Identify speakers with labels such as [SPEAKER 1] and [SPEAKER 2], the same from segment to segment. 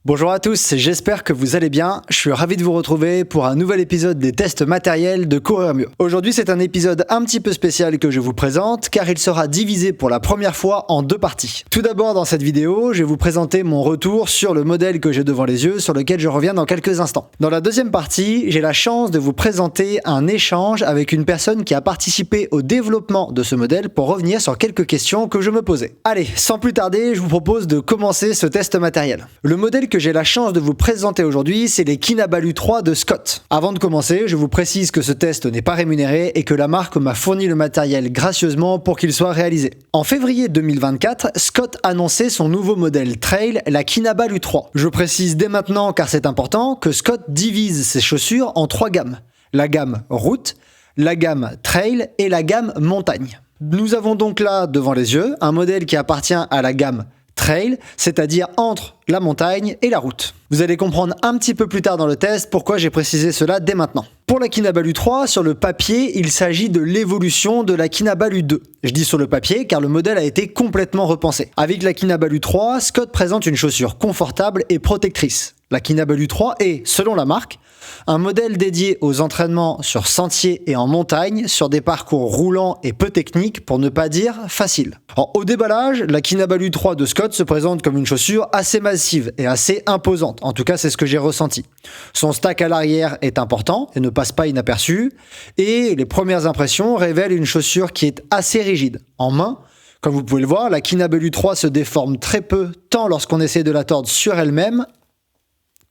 [SPEAKER 1] Bonjour à tous, j'espère que vous allez bien. Je suis ravi de vous retrouver pour un nouvel épisode des tests matériels de Courir Mieux. Aujourd'hui, c'est un épisode un petit peu spécial que je vous présente car il sera divisé pour la première fois en deux parties. Tout d'abord, dans cette vidéo, je vais vous présenter mon retour sur le modèle que j'ai devant les yeux, sur lequel je reviens dans quelques instants. Dans la deuxième partie, j'ai la chance de vous présenter un échange avec une personne qui a participé au développement de ce modèle pour revenir sur quelques questions que je me posais. Allez, sans plus tarder, je vous propose de commencer ce test matériel. Le modèle que j'ai la chance de vous présenter aujourd'hui, c'est les Kinabalu 3 de Scott. Avant de commencer, je vous précise que ce test n'est pas rémunéré et que la marque m'a fourni le matériel gracieusement pour qu'il soit réalisé. En février 2024, Scott annonçait son nouveau modèle trail, la Kinabalu 3. Je précise dès maintenant, car c'est important, que Scott divise ses chaussures en trois gammes. La gamme route, la gamme trail et la gamme montagne. Nous avons donc là, devant les yeux, un modèle qui appartient à la gamme trail, c'est-à-dire entre la montagne et la route. Vous allez comprendre un petit peu plus tard dans le test pourquoi j'ai précisé cela dès maintenant. Pour la Kinabalu 3, sur le papier, il s'agit de l'évolution de la Kinabalu 2. Je dis sur le papier car le modèle a été complètement repensé. Avec la Kinabalu 3, Scott présente une chaussure confortable et protectrice. La Kinabalu 3 est, selon la marque, un modèle dédié aux entraînements sur sentier et en montagne, sur des parcours roulants et peu techniques, pour ne pas dire faciles. Au déballage, la Kinabalu 3 de Scott se présente comme une chaussure assez massive et assez imposante. En tout cas, c'est ce que j'ai ressenti. Son stack à l'arrière est important et ne passe pas inaperçu. Et les premières impressions révèlent une chaussure qui est assez rigide. En main, comme vous pouvez le voir, la Kinabalu 3 se déforme très peu, tant lorsqu'on essaie de la tordre sur elle-même,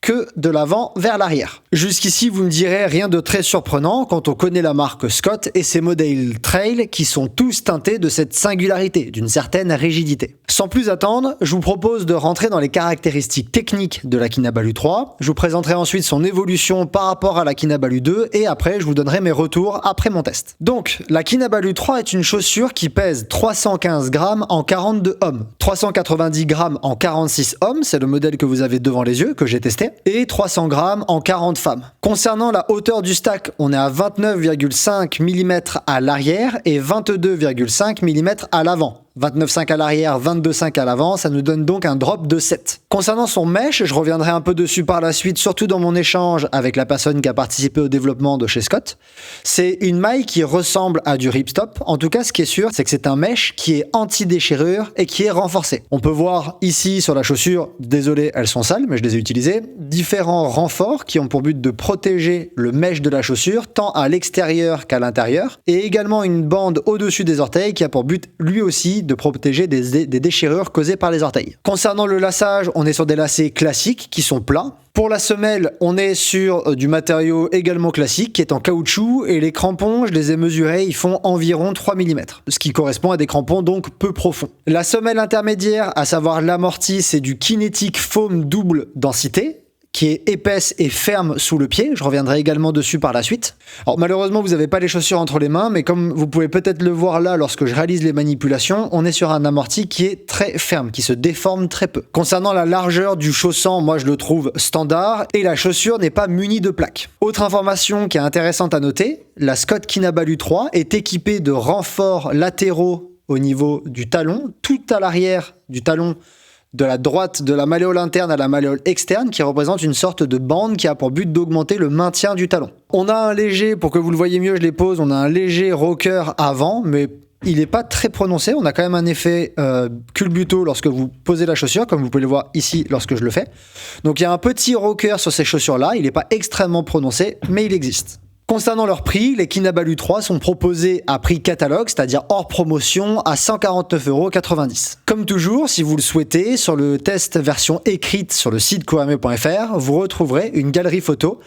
[SPEAKER 1] que de l'avant vers l'arrière. Jusqu'ici, vous me direz rien de très surprenant quand on connaît la marque Scott et ses modèles trail qui sont tous teintés de cette singularité, d'une certaine rigidité. Sans plus attendre, je vous propose de rentrer dans les caractéristiques techniques de la Kinabalu 3. Je vous présenterai ensuite son évolution par rapport à la Kinabalu 2 et après, je vous donnerai mes retours après mon test. Donc, la Kinabalu 3 est une chaussure qui pèse 315 grammes en 42 hommes, 390 grammes en 46 hommes, c'est le modèle que vous avez devant les yeux, que j'ai testé, et 300 grammes en 40 femmes. Concernant la hauteur du stack, on est à 29,5 mm à l'arrière et 22,5 mm à l'avant. 29,5 à l'arrière, 22,5 à l'avant, ça nous donne donc un drop de 7. Concernant son mesh, je reviendrai un peu dessus par la suite, surtout dans mon échange avec la personne qui a participé au développement de chez Scott. C'est une maille qui ressemble à du ripstop. En tout cas, ce qui est sûr, c'est que c'est un mesh qui est anti-déchirure et qui est renforcé. On peut voir ici sur la chaussure, désolé, elles sont sales, mais je les ai utilisées, différents renforts qui ont pour but de protéger le mesh de la chaussure, tant à l'extérieur qu'à l'intérieur, et également une bande au-dessus des orteils qui a pour but, lui aussi, de protéger des déchirures causées par les orteils. Concernant le laçage, on est sur des lacets classiques qui sont plats. Pour la semelle, on est sur du matériau également classique qui est en caoutchouc et les crampons, je les ai mesurés, ils font environ 3 mm, ce qui correspond à des crampons donc peu profonds. La semelle intermédiaire, à savoir l'amorti, c'est du Kinetic Foam double densité, qui est épaisse et ferme sous le pied. Je reviendrai également dessus par la suite. Alors malheureusement, vous n'avez pas les chaussures entre les mains, mais comme vous pouvez peut-être le voir là lorsque je réalise les manipulations, on est sur un amorti qui est très ferme, qui se déforme très peu. Concernant la largeur du chaussant, moi je le trouve standard et la chaussure n'est pas munie de plaques. Autre information qui est intéressante à noter, la Scott Kinabalu 3 est équipée de renforts latéraux au niveau du talon, tout à l'arrière du talon, de la droite de la malléole interne à la malléole externe qui représente une sorte de bande qui a pour but d'augmenter le maintien du talon. On a un léger, pour que vous le voyez mieux, je les pose, on a un léger rocker avant, mais il n'est pas très prononcé. On a quand même un effet culbuto lorsque vous posez la chaussure, comme vous pouvez le voir ici lorsque je le fais. Donc il y a un petit rocker sur ces chaussures-là, il n'est pas extrêmement prononcé, mais il existe. Concernant leur prix, les Kinabalu 3 sont proposés à prix catalogue, c'est-à-dire hors promotion, à 149,90 €. Comme toujours, si vous le souhaitez, sur le test version écrite sur le site courirmieux.fr, vous retrouverez une galerie photo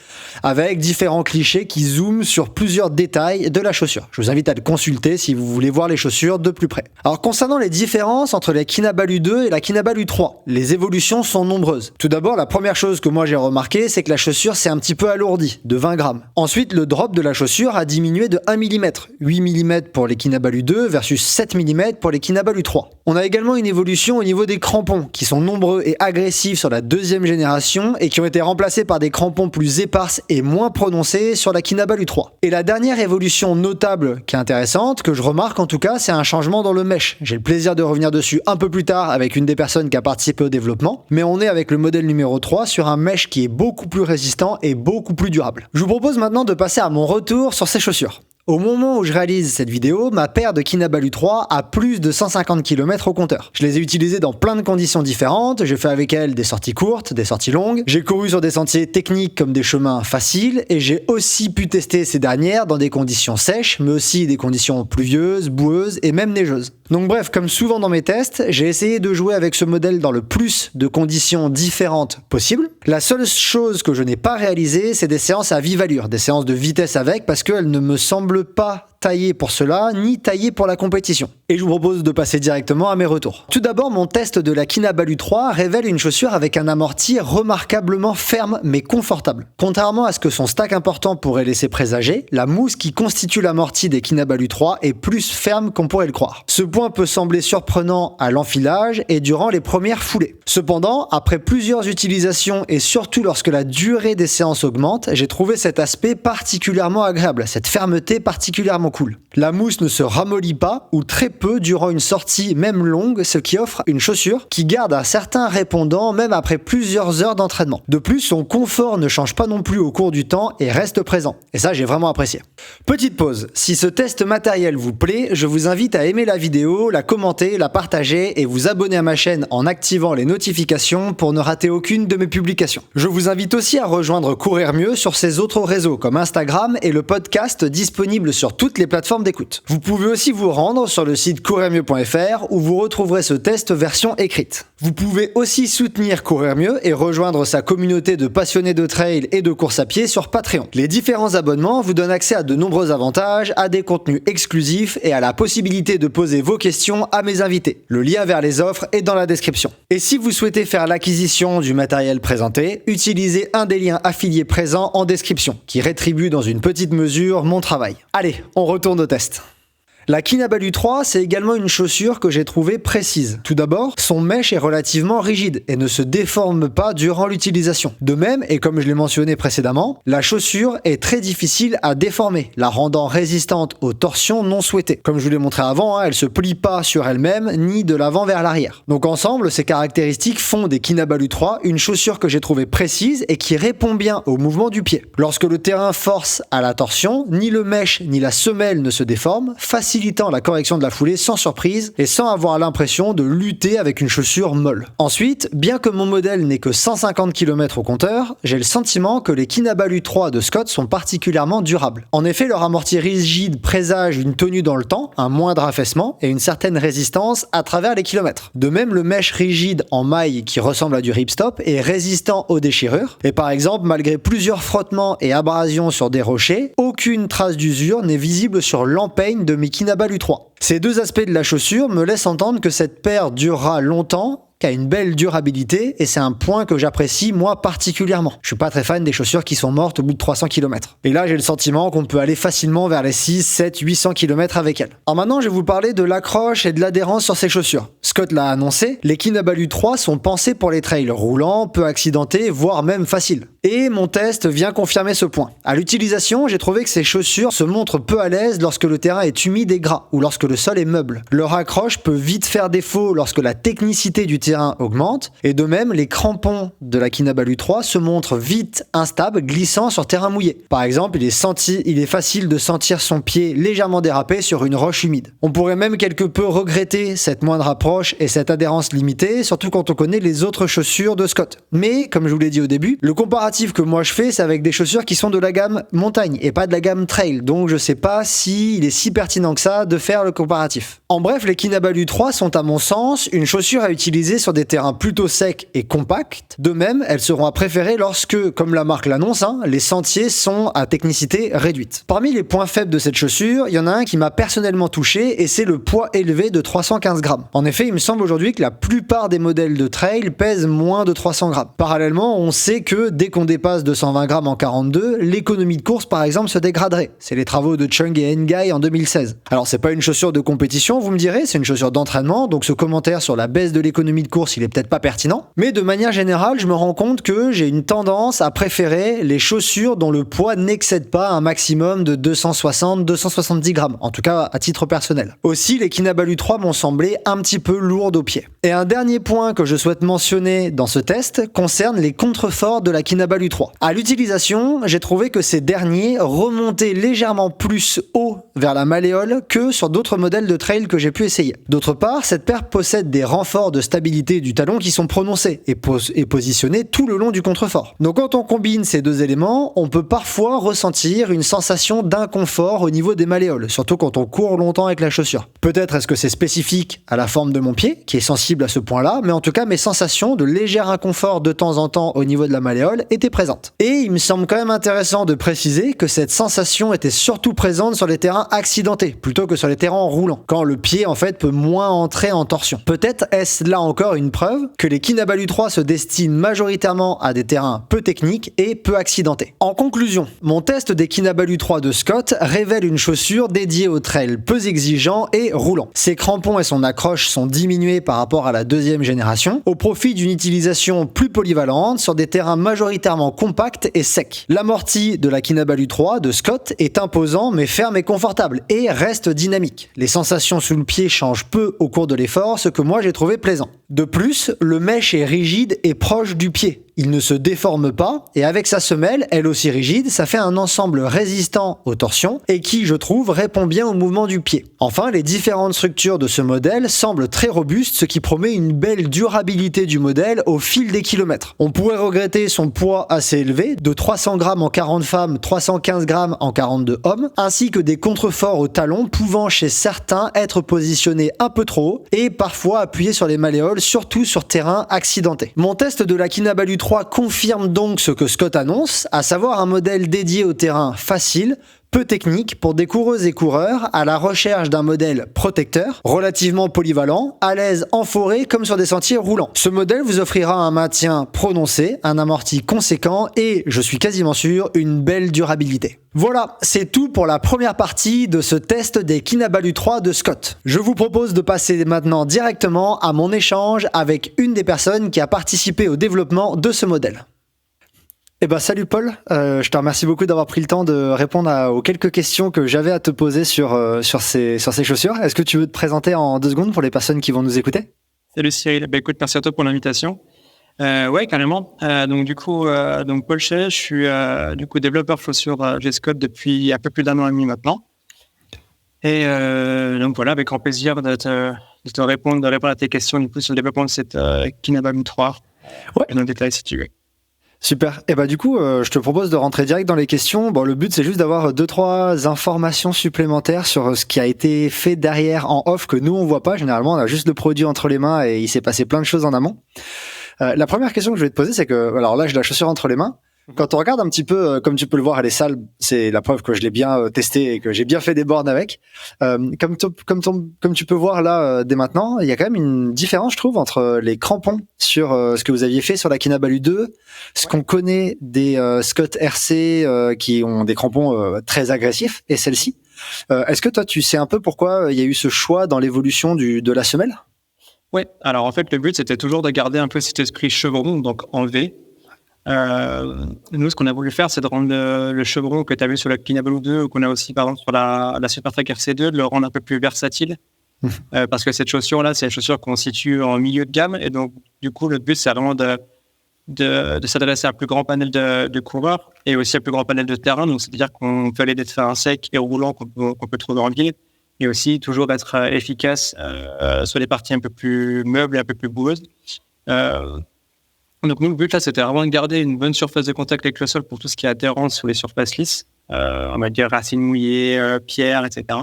[SPEAKER 1] avec différents clichés qui zooment sur plusieurs détails de la chaussure. Je vous invite à le consulter si vous voulez voir les chaussures de plus près. Alors concernant les différences entre la Kinabalu 2 et la Kinabalu 3, les évolutions sont nombreuses. Tout d'abord, la première chose que moi j'ai remarqué, c'est que la chaussure s'est un petit peu alourdie, de 20 grammes. Ensuite, le drop de la chaussure a diminué de 1 mm, 8 mm pour les Kinabalu 2 versus 7 mm pour les Kinabalu 3. On a également une évolution au niveau des crampons, qui sont nombreux et agressifs sur la deuxième génération et qui ont été remplacés par des crampons plus éparses et moins prononcés sur la Kinabalu 3. Et la dernière évolution notable qui est intéressante, que je remarque en tout cas, c'est un changement dans le mesh. J'ai le plaisir de revenir dessus un peu plus tard avec une des personnes qui a participé au développement, mais on est avec le modèle numéro 3 sur un mesh qui est beaucoup plus résistant et beaucoup plus durable. Je vous propose maintenant de passer à mon retour sur ces chaussures. Au moment où je réalise cette vidéo, ma paire de Kinabalu 3 a plus de 150 km au compteur. Je les ai utilisées dans plein de conditions différentes, j'ai fait avec elles des sorties courtes, des sorties longues, j'ai couru sur des sentiers techniques comme des chemins faciles, et j'ai aussi pu tester ces dernières dans des conditions sèches, mais aussi des conditions pluvieuses, boueuses et même neigeuses. Donc bref, comme souvent dans mes tests, j'ai essayé de jouer avec ce modèle dans le plus de conditions différentes possibles. La seule chose que je n'ai pas réalisée, c'est des séances à vive allure, des séances de vitesse avec, parce qu'elles ne me semblent pas taillé pour cela, ni taillé pour la compétition. Et je vous propose de passer directement à mes retours. Tout d'abord, mon test de la Kinabalu 3 révèle une chaussure avec un amorti remarquablement ferme mais confortable. Contrairement à ce que son stack important pourrait laisser présager, la mousse qui constitue l'amorti des Kinabalu 3 est plus ferme qu'on pourrait le croire. Ce point peut sembler surprenant à l'enfilage et durant les premières foulées. Cependant, après plusieurs utilisations et surtout lorsque la durée des séances augmente, j'ai trouvé cet aspect particulièrement agréable, cette fermeté particulièrement cool. La mousse ne se ramollit pas ou très peu durant une sortie même longue, ce qui offre une chaussure qui garde un certain répondant même après plusieurs heures d'entraînement. De plus, son confort ne change pas non plus au cours du temps et reste présent. Et ça, j'ai vraiment apprécié. Petite pause. Si ce test matériel vous plaît, je vous invite à aimer la vidéo, la commenter, la partager et vous abonner à ma chaîne en activant les notifications pour ne rater aucune de mes publications. Je vous invite aussi à rejoindre Courir Mieux sur ses autres réseaux comme Instagram et le podcast disponible sur toutes les plateformes d'écoute. Vous pouvez aussi vous rendre sur le site courirmieux.fr où vous retrouverez ce test version écrite. Vous pouvez aussi soutenir Courir Mieux et rejoindre sa communauté de passionnés de trail et de course à pied sur Patreon. Les différents abonnements vous donnent accès à de nombreux avantages, à des contenus exclusifs et à la possibilité de poser vos questions à mes invités. Le lien vers les offres est dans la description. Et si vous souhaitez faire l'acquisition du matériel présenté, utilisez un des liens affiliés présents en description, qui rétribue dans une petite mesure mon travail. Allez, on retourne au test. La Kinabalu 3, c'est également une chaussure que j'ai trouvée précise. Tout d'abord, son mesh est relativement rigide et ne se déforme pas durant l'utilisation. De même, et comme je l'ai mentionné précédemment, la chaussure est très difficile à déformer, la rendant résistante aux torsions non souhaitées. Comme je vous l'ai montré avant, elle se plie pas sur elle-même, ni de l'avant vers l'arrière. Donc ensemble, ces caractéristiques font des Kinabalu 3 une chaussure que j'ai trouvée précise et qui répond bien au mouvement du pied. Lorsque le terrain force à la torsion, ni le mesh ni la semelle ne se déforment, facilitant la correction de la foulée sans surprise et sans avoir l'impression de lutter avec une chaussure molle. Ensuite, bien que mon modèle n'ait que 150 km au compteur, j'ai le sentiment que les Kinabalu 3 de Scott sont particulièrement durables. En effet, leur amorti rigide présage une tenue dans le temps, un moindre affaissement et une certaine résistance à travers les kilomètres. De même, le mesh rigide en maille qui ressemble à du ripstop est résistant aux déchirures et par exemple, malgré plusieurs frottements et abrasions sur des rochers, aucune trace d'usure n'est visible sur l'empeigne de mes Kinabalu 3. Ces deux aspects de la chaussure me laissent entendre que cette paire durera longtemps, qui a une belle durabilité et c'est un point que j'apprécie moi particulièrement. Je suis pas très fan des chaussures qui sont mortes au bout de 300 km. Et là j'ai le sentiment qu'on peut aller facilement vers les 6, 7, 800 km avec elles. Alors maintenant je vais vous parler de l'accroche et de l'adhérence sur ces chaussures. Scott l'a annoncé, les Kinabalu 3 sont pensés pour les trails roulants, peu accidentés, voire même faciles. Et mon test vient confirmer ce point. À l'utilisation, j'ai trouvé que ces chaussures se montrent peu à l'aise lorsque le terrain est humide et gras ou lorsque le sol est meuble. Leur accroche peut vite faire défaut lorsque la technicité du terrain augmente, et de même, les crampons de la Kinabalu 3 se montrent vite instables, glissant sur terrain mouillé. Par exemple, il est facile de sentir son pied légèrement déraper sur une roche humide. On pourrait même quelque peu regretter cette moindre approche et cette adhérence limitée, surtout quand on connaît les autres chaussures de Scott. Mais, comme je vous l'ai dit au début, le comparatif que moi je fais, c'est avec des chaussures qui sont de la gamme montagne et pas de la gamme trail, donc je sais pas s'il est si pertinent que ça de faire le comparatif. En bref, les Kinabalu 3 sont à mon sens une chaussure à utiliser sur des terrains plutôt secs et compacts. De même, elles seront à préférer lorsque, comme la marque l'annonce, les sentiers sont à technicité réduite. Parmi les points faibles de cette chaussure, il y en a un qui m'a personnellement touché et c'est le poids élevé de 315 grammes. En effet, il me semble aujourd'hui que la plupart des modèles de trail pèsent moins de 300 grammes. Parallèlement, on sait que dès qu'on qu'on dépasse 220 grammes en 42, l'économie de course par exemple se dégraderait. C'est les travaux de Chung et Ngai en 2016. Alors c'est pas une chaussure de compétition, vous me direz, c'est une chaussure d'entraînement, donc ce commentaire sur la baisse de l'économie de course, il est peut-être pas pertinent. Mais de manière générale, je me rends compte que j'ai une tendance à préférer les chaussures dont le poids n'excède pas un maximum de 260-270 grammes, en tout cas à titre personnel. Aussi, les Kinabalu 3 m'ont semblé un petit peu lourdes au pied. Et un dernier point que je souhaite mentionner dans ce test concerne les contreforts de la Kinabalu 3. À l'utilisation, j'ai trouvé que ces derniers remontaient légèrement plus haut vers la malléole que sur d'autres modèles de trail que j'ai pu essayer. D'autre part, cette paire possède des renforts de stabilité du talon qui sont prononcés et positionnés tout le long du contrefort. Donc quand on combine ces deux éléments, on peut parfois ressentir une sensation d'inconfort au niveau des malléoles, surtout quand on court longtemps avec la chaussure. Peut-être est-ce que c'est spécifique à la forme de mon pied, qui est sensible à ce point-là, mais en tout cas mes sensations de léger inconfort de temps en temps au niveau de la malléole étaient présentes. Et il me semble quand même intéressant de préciser que cette sensation était surtout présente sur les terrains accidentés, plutôt que sur les terrains roulants, quand le pied en fait peut moins entrer en torsion. Peut-être est-ce là encore une preuve que les Kinabalu 3 se destinent majoritairement à des terrains peu techniques et peu accidentés. En conclusion, mon test des Kinabalu 3 de Scott révèle une chaussure dédiée au trail peu exigeant et roulant. Ses crampons et son accroche sont diminués par rapport à la deuxième génération, au profit d'une utilisation plus polyvalente sur des terrains majoritairement compacts et secs. L'amorti de la Kinabalu 3 de Scott est imposant mais ferme et confortable et reste dynamique. Les sensations sous le pied changent peu au cours de l'effort, ce que moi j'ai trouvé plaisant. De plus, le mesh est rigide et proche du pied. Il ne se déforme pas et avec sa semelle, elle aussi rigide, ça fait un ensemble résistant aux torsions et qui, je trouve, répond bien au mouvement du pied. Enfin, les différentes structures de ce modèle semblent très robustes, ce qui promet une belle durabilité du modèle au fil des kilomètres. On pourrait regretter son poids assez élevé, de 300 grammes en 40 femmes, 315 grammes en 42 hommes, ainsi que des contreforts au talon pouvant chez certains être positionnés un peu trop haut et parfois appuyés sur les malléoles, surtout sur terrain accidenté. Mon test de la Kinabalu 3 confirme donc ce que Scott annonce, à savoir un modèle dédié au terrain facile, peu technique pour des coureuses et coureurs à la recherche d'un modèle protecteur, relativement polyvalent, à l'aise en forêt comme sur des sentiers roulants. Ce modèle vous offrira un maintien prononcé, un amorti conséquent et, je suis quasiment sûr, une belle durabilité. Voilà, c'est tout pour la première partie de ce test des Kinabalu 3 de Scott. Je vous propose de passer maintenant directement à mon échange avec une des personnes qui a participé au développement de ce modèle. Eh ben salut Paul, je te remercie beaucoup d'avoir pris le temps de répondre aux quelques questions que j'avais à te poser sur ces chaussures. Est-ce que tu veux te présenter en 2 secondes pour les personnes qui vont nous écouter ?
[SPEAKER 2] Salut Cyril, écoute, merci à toi pour l'invitation. Ouais, carrément. Donc Paul Chet, je suis développeur chaussures chez Scott depuis un peu plus d'1 an et demi maintenant. Et donc voilà, avec grand plaisir de te répondre à tes questions du coup sur le développement de cette Kinabalu 3.
[SPEAKER 1] Ouais.
[SPEAKER 2] Et dans le détail si tu veux.
[SPEAKER 1] Super. Et bah du coup, je te propose de rentrer direct dans les questions. Bon, le but c'est juste d'avoir 2-3 informations supplémentaires sur ce qui a été fait derrière en off que nous on voit pas. Généralement, on a juste le produit entre les mains et il s'est passé plein de choses en amont. La première question que je vais te poser, c'est que alors là, j'ai la chaussure entre les mains. Quand on regarde un petit peu, comme tu peux le voir, elle est sale. C'est la preuve que je l'ai bien testée et que j'ai bien fait des bornes avec. Comme tu peux voir là dès maintenant, il y a quand même une différence, je trouve, entre les crampons sur ce que vous aviez fait sur la Kinabalu 2, ce qu'on connaît des Scott RC qui ont des crampons très agressifs, et celle-ci. Est-ce que toi, tu sais un peu pourquoi il y a eu ce choix dans l'évolution de la semelle ?
[SPEAKER 2] Ouais. Alors en fait, le but c'était toujours de garder un peu cet esprit chevron, donc en V. Nous, ce qu'on a voulu faire, c'est de rendre le chevron que tu as vu sur la Kinabalu 2 ou qu'on a aussi par exemple sur la Supertrac RC2, de le rendre un peu plus versatile. Parce que cette chaussure-là, c'est une chaussure qu'on situe en milieu de gamme. Et donc, du coup, le but, c'est vraiment de s'adresser à un plus grand panel de coureurs et aussi à un plus grand panel de terrain. Donc, c'est-à-dire qu'on peut aller des terrains secs et roulants qu'on peut trouver en ville. Et aussi, toujours être efficace sur les parties un peu plus meubles et un peu plus boueuses. Donc, nous, le but, là, c'était vraiment de garder une bonne surface de contact avec le sol pour tout ce qui est adhérence sur les surfaces lisses. On va dire racines mouillées, pierres, etc.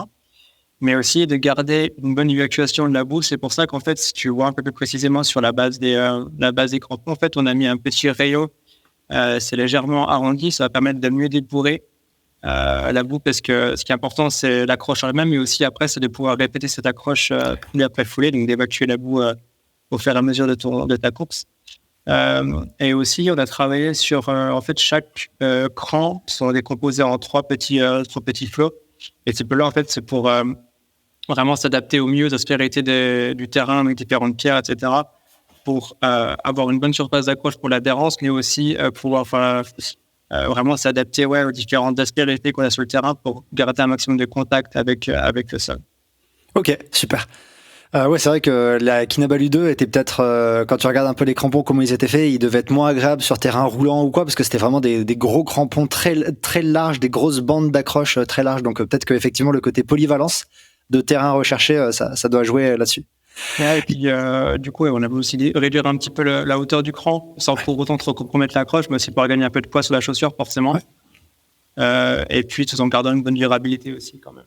[SPEAKER 2] Mais aussi de garder une bonne évacuation de la boue. C'est pour ça qu'en fait, si tu vois un peu plus précisément sur la base des crampons, en fait, on a mis un petit rayon. C'est légèrement arrondi. Ça va permettre de mieux dépourer la boue parce que ce qui est important, c'est l'accroche en elle-même, mais aussi après, c'est de pouvoir répéter cette accroche foulée après foulée, donc d'évacuer la boue au fur et à mesure de ta course. Et aussi, on a travaillé sur en fait chaque cran sont décomposés en trois petits flots. Et ces flots-là, en fait, c'est pour vraiment s'adapter au mieux aux aspérités du terrain avec différentes pierres, etc. Pour avoir une bonne surface d'accroche pour l'adhérence, mais aussi pouvoir vraiment s'adapter aux différentes aspérités qu'on a sur le terrain pour garder un maximum de contact avec le sol.
[SPEAKER 1] Ok, super. Ouais, c'est vrai que la Kinabalu 2 était peut-être, quand tu regardes un peu les crampons, comment ils étaient faits, ils devaient être moins agréables sur terrain roulant ou quoi, parce que c'était vraiment des gros crampons très, très larges, des grosses bandes d'accroche très larges. Donc peut-être qu'effectivement, le côté polyvalence de terrain recherché, ça doit jouer là-dessus.
[SPEAKER 2] Et puis, du coup, on a voulu aussi réduire un petit peu la hauteur du cran, sans pour autant trop compromettre l'accroche, mais aussi pour gagner un peu de poids sur la chaussure, forcément. Ouais. Et puis, tout en gardant une bonne durabilité aussi, quand même.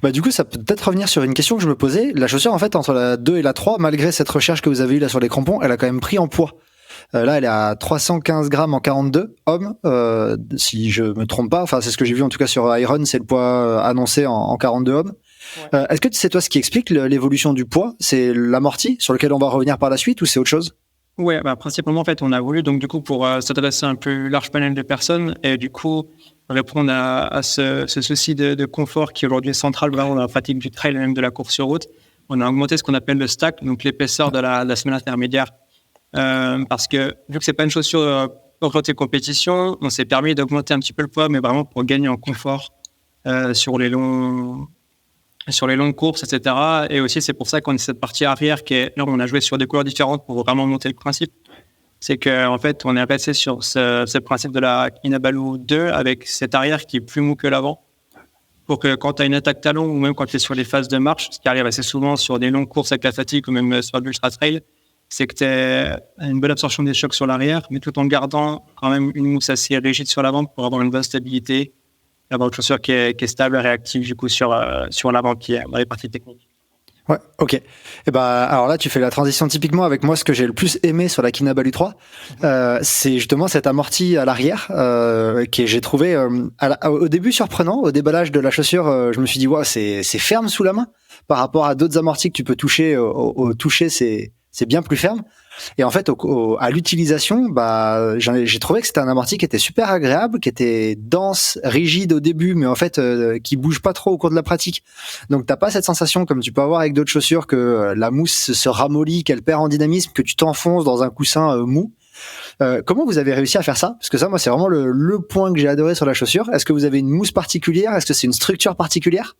[SPEAKER 1] Bah, du coup, ça peut peut-être revenir sur une question que je me posais. La chaussure, en fait, entre la 2 et la 3, malgré cette recherche que vous avez eue là sur les crampons, elle a quand même pris en poids. Là, elle est à 315 grammes en 42 hommes, si je me trompe pas. Enfin, c'est ce que j'ai vu en tout cas sur Iron, c'est le poids annoncé en 42 hommes. Ouais. Est-ce que c'est toi ce qui explique l'évolution du poids? C'est l'amorti sur lequel on va revenir par la suite ou c'est autre chose?
[SPEAKER 2] Ouais, principalement en fait, on a voulu donc du coup pour s'adresser à un plus large panel de personnes et du coup répondre à ce souci de confort qui aujourd'hui est central vraiment dans la pratique du trail et même de la course sur route. On a augmenté ce qu'on appelle le stack, donc l'épaisseur de la semelle intermédiaire, parce que vu que c'est pas une chaussure orientée compétition, on s'est permis d'augmenter un petit peu le poids, mais vraiment pour gagner en confort sur les longues courses, etc. Et aussi, c'est pour ça qu'on a cette partie arrière qui est, là, on a joué sur des couleurs différentes pour vraiment monter le principe. C'est qu'en fait, on est passé sur ce principe de la Kinabalu 2 avec cet arrière qui est plus mou que l'avant. Pour que quand tu as une attaque talon ou même quand tu es sur les phases de marche, ce qui arrive assez souvent sur des longues courses avec la fatigue ou même sur l'ultra trail, c'est que tu as une bonne absorption des chocs sur l'arrière, mais tout en gardant quand même une mousse assez rigide sur l'avant pour avoir une bonne stabilité. Avoir une chaussure qui est stable et réactive du coup sur l'avant qui est dans les parties techniques.
[SPEAKER 1] Ouais, ok. Et alors là, tu fais la transition typiquement avec moi. Ce que j'ai le plus aimé sur la Kinabalu 3, c'est justement cet amorti à l'arrière que j'ai trouvé au début surprenant. Au déballage de la chaussure, je me suis dit, wow, c'est ferme sous la main par rapport à d'autres amortis que tu peux toucher. Au toucher, c'est bien plus ferme. Et en fait, à l'utilisation, j'ai trouvé que c'était un amorti qui était super agréable, qui était dense, rigide au début, mais en fait, qui bouge pas trop au cours de la pratique. Donc, t'as pas cette sensation comme tu peux avoir avec d'autres chaussures que la mousse se ramollit, qu'elle perd en dynamisme, que tu t'enfonces dans un coussin mou. Comment vous avez réussi à faire ça? Parce que ça, moi, c'est vraiment le point que j'ai adoré sur la chaussure. Est-ce que vous avez une mousse particulière? Est-ce que c'est une structure particulière?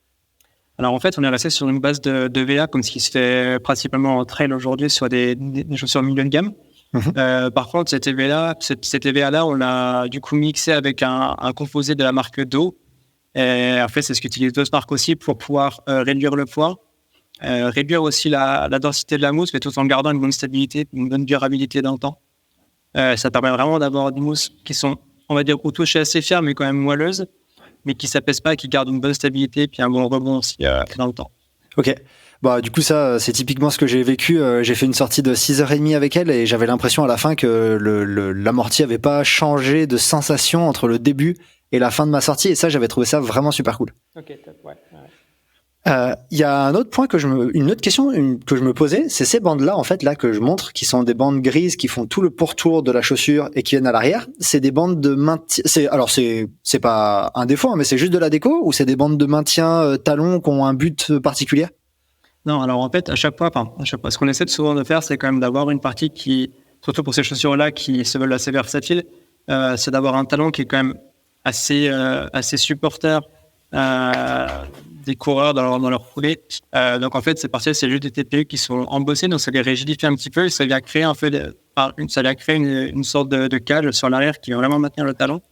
[SPEAKER 2] Alors en fait, on est resté sur une base de VA comme ce qui se fait principalement en trail aujourd'hui sur des chaussures milieu de gamme. Par contre, cette EVA-là, on l'a du coup mixé avec un composé de la marque Do. Et en fait, c'est ce qu'utilisent d'autres marques aussi pour pouvoir réduire le poids, réduire aussi la densité de la mousse, mais tout en gardant une bonne stabilité, une bonne durabilité dans le temps. Ça permet vraiment d'avoir des mousses qui sont, on va dire, au toucher assez fermes, mais quand même moelleuses, mais qui ne s'apaisent pas, qui gardent une bonne stabilité puis un bon rebond aussi dans le temps.
[SPEAKER 1] Ok. Du coup, ça, c'est typiquement ce que j'ai vécu. J'ai fait une sortie de 6h30 avec elle et j'avais l'impression à la fin que l'amorti n'avait pas changé de sensation entre le début et la fin de ma sortie. Et ça, j'avais trouvé ça vraiment super cool.
[SPEAKER 2] Ok, top, ouais.
[SPEAKER 1] Y a un autre point une autre question que je me posais, c'est ces bandes-là, en fait, là, que je montre, qui sont des bandes grises qui font tout le pourtour de la chaussure et qui viennent à l'arrière. C'est des bandes de maintien. C'est pas un défaut, hein, mais c'est juste de la déco ou c'est des bandes de maintien talons qui ont un but particulier?
[SPEAKER 2] Non, alors en fait, à chaque fois, ce qu'on essaie souvent de faire, c'est quand même d'avoir une partie qui, surtout pour ces chaussures-là qui se veulent assez versatiles, c'est d'avoir un talon qui est quand même assez supporter des coureurs dans leur foulée. Donc en fait, c'est juste des TPU qui sont embossés, donc ça les rigidifie un petit peu et ça vient créer une sorte de cage sur l'arrière qui va vraiment maintenir le talon,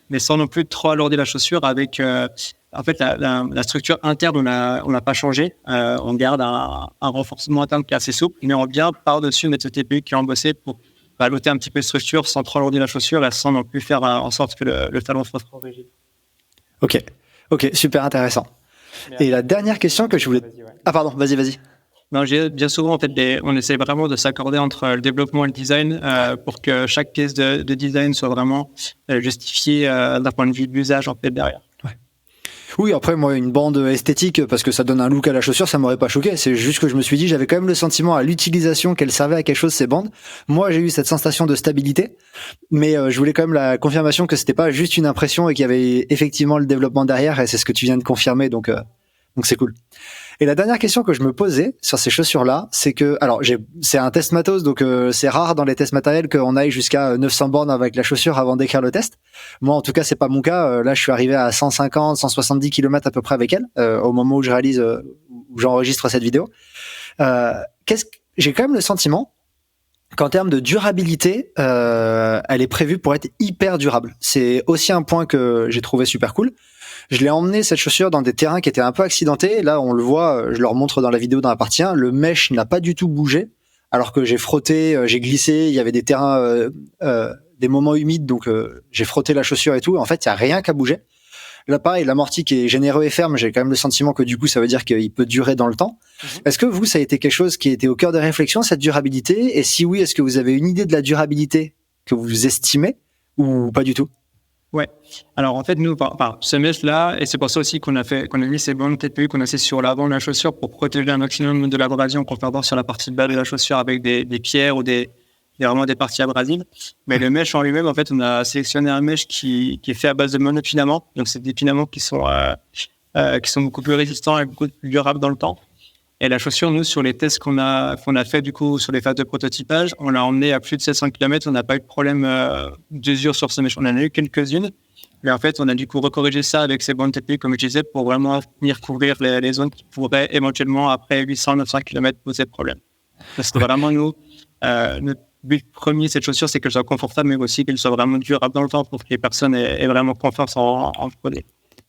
[SPEAKER 2] mais sans non plus trop alourdir la chaussure avec... en fait, la structure interne, on n'a pas changé. On garde un renforcement interne qui est assez souple, mais on vient par-dessus mettre ce TPU qui est embossé pour baloter un petit peu de structure sans trop alourdir la chaussure et sans non plus faire en sorte que le talon soit trop rigide.
[SPEAKER 1] Ok, super intéressant. Et la dernière question que je voulais...
[SPEAKER 2] Vas-y, ouais.
[SPEAKER 1] Ah pardon, vas-y.
[SPEAKER 2] Non, bien souvent, en fait, on essaie vraiment de s'accorder entre le développement et le design pour que chaque pièce de design soit vraiment justifiée d'un point de vue d'usage en fait derrière.
[SPEAKER 1] Oui, après, moi, une bande esthétique, parce que ça donne un look à la chaussure, ça m'aurait pas choqué. C'est juste que je me suis dit, j'avais quand même le sentiment à l'utilisation qu'elle servait à quelque chose, ces bandes. Moi, j'ai eu cette sensation de stabilité, mais je voulais quand même la confirmation que c'était pas juste une impression et qu'il y avait effectivement le développement derrière, et c'est ce que tu viens de confirmer, donc c'est cool. Et la dernière question que je me posais sur ces chaussures-là, c'est que, alors, c'est un test matos, donc c'est rare dans les tests matériels qu'on aille jusqu'à 900 bornes avec la chaussure avant d'écrire le test. Moi, en tout cas, c'est pas mon cas. Là, je suis arrivé à 150, 170 km à peu près avec elle, au moment où où j'enregistre cette vidéo. J'ai quand même le sentiment qu'en termes de durabilité, elle est prévue pour être hyper durable. C'est aussi un point que j'ai trouvé super cool. Je l'ai emmené, cette chaussure, dans des terrains qui étaient un peu accidentés. Là, on le voit, je leur montre dans la vidéo dans la partie 1, le mesh n'a pas du tout bougé, alors que j'ai frotté, j'ai glissé, il y avait des terrains, des moments humides, donc j'ai frotté la chaussure et tout. En fait, il n'y a rien qu'à bouger. Là, pareil, l'amorti qui est généreux et ferme, j'ai quand même le sentiment que du coup, ça veut dire qu'il peut durer dans le temps. Est-ce que vous, ça a été quelque chose qui était au cœur des réflexions, cette durabilité? Et si oui, est-ce que vous avez une idée de la durabilité que vous estimez ou pas du tout?
[SPEAKER 2] Ouais. Alors en fait, nous, ce mesh-là, et c'est pour ça aussi qu'on a mis ces bandes TPU qu'on a fait sur l'avant de la chaussure pour protéger un maximum de l'abrasion qu'on peut avoir sur la partie de bas de la chaussure avec des pierres ou vraiment des parties abrasives. Mais le mesh en lui-même, en fait, on a sélectionné un mesh qui est fait à base de monofilaments. Donc c'est des filaments qui sont beaucoup plus résistants et beaucoup plus durables dans le temps. Et la chaussure, nous, sur les tests qu'on a fait, du coup, sur les phases de prototypage, on l'a emmenée à plus de 700 km. On n'a pas eu de problème d'usure sur ce mesh. On en a eu quelques-unes. Mais en fait, on a du coup recorrigé ça avec ces bandes techniques, comme je disais, pour vraiment venir couvrir les zones qui pourraient éventuellement, après 800-900 km, poser problème. Parce que vraiment, nous, notre but premier, cette chaussure, c'est qu'elle soit confortable, mais aussi qu'elle soit vraiment durable dans le temps pour que les personnes aient vraiment confiance en produit.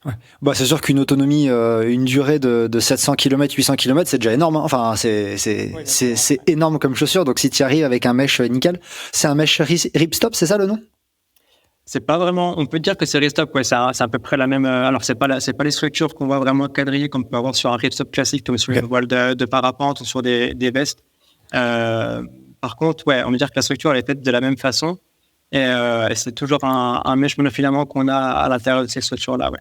[SPEAKER 1] Ouais. Bah, c'est sûr qu'une autonomie, une durée de 700 km, 800 km, c'est déjà énorme. Hein. Enfin, c'est énorme comme chaussure. Donc, si tu y arrives avec un mesh nickel, c'est un mesh ripstop, c'est ça le nom?
[SPEAKER 2] C'est pas vraiment, on peut dire que c'est ripstop, ouais, c'est à peu près la même, alors c'est pas les structures qu'on voit vraiment quadrillées comme on peut avoir sur un ripstop classique, comme sur les voiles de parapente ou sur des vestes. Par contre, ouais, on peut dire que la structure, elle est faite de la même façon. Et c'est toujours un mesh monofilament qu'on a à l'intérieur de ces structures-là, ouais.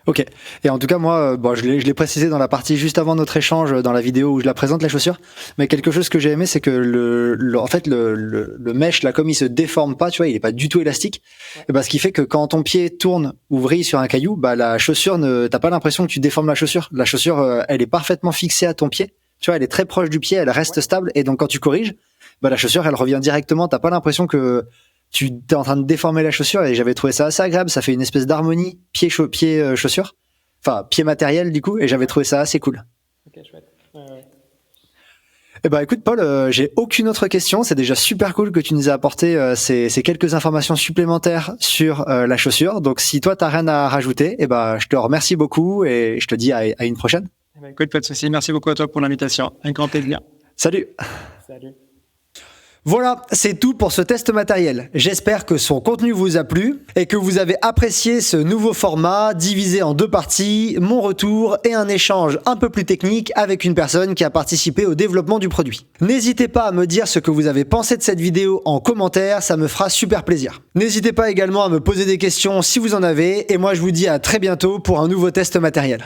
[SPEAKER 1] Ok. Et en tout cas, moi, je l'ai précisé dans la partie juste avant notre échange, dans la vidéo où je la présente, la chaussure. Mais quelque chose que j'ai aimé, c'est que en fait, le mesh, là, comme il se déforme pas, tu vois, il est pas du tout élastique. Ouais. Et bah, ce qui fait que quand ton pied tourne ou vrille sur un caillou, bah, la chaussure t'as pas l'impression que tu déformes la chaussure. La chaussure, elle est parfaitement fixée à ton pied. Tu vois, elle est très proche du pied, elle reste stable. Et donc, quand tu corriges, bah, la chaussure, elle revient directement. T'as pas l'impression que tu es en train de déformer la chaussure, et j'avais trouvé ça assez agréable. Ça fait une espèce d'harmonie pied-chaussure. Enfin, pied matériel, du coup, et j'avais trouvé ça assez cool.
[SPEAKER 2] Ok, chouette. Ouais.
[SPEAKER 1] Eh ben, écoute, Paul, j'ai aucune autre question. C'est déjà super cool que tu nous aies apporté ces quelques informations supplémentaires sur la chaussure. Donc, si toi, t'as rien à rajouter, eh ben, je te remercie beaucoup et je te dis à une prochaine.
[SPEAKER 2] Eh ben, écoute, pas de souci. Merci beaucoup à toi pour l'invitation. Un grand plaisir.
[SPEAKER 1] Salut.
[SPEAKER 2] Salut.
[SPEAKER 1] Voilà, c'est tout pour ce test matériel. J'espère que son contenu vous a plu et que vous avez apprécié ce nouveau format divisé en 2 parties, mon retour et un échange un peu plus technique avec une personne qui a participé au développement du produit. N'hésitez pas à me dire ce que vous avez pensé de cette vidéo en commentaire, ça me fera super plaisir. N'hésitez pas également à me poser des questions si vous en avez, et moi je vous dis à très bientôt pour un nouveau test matériel.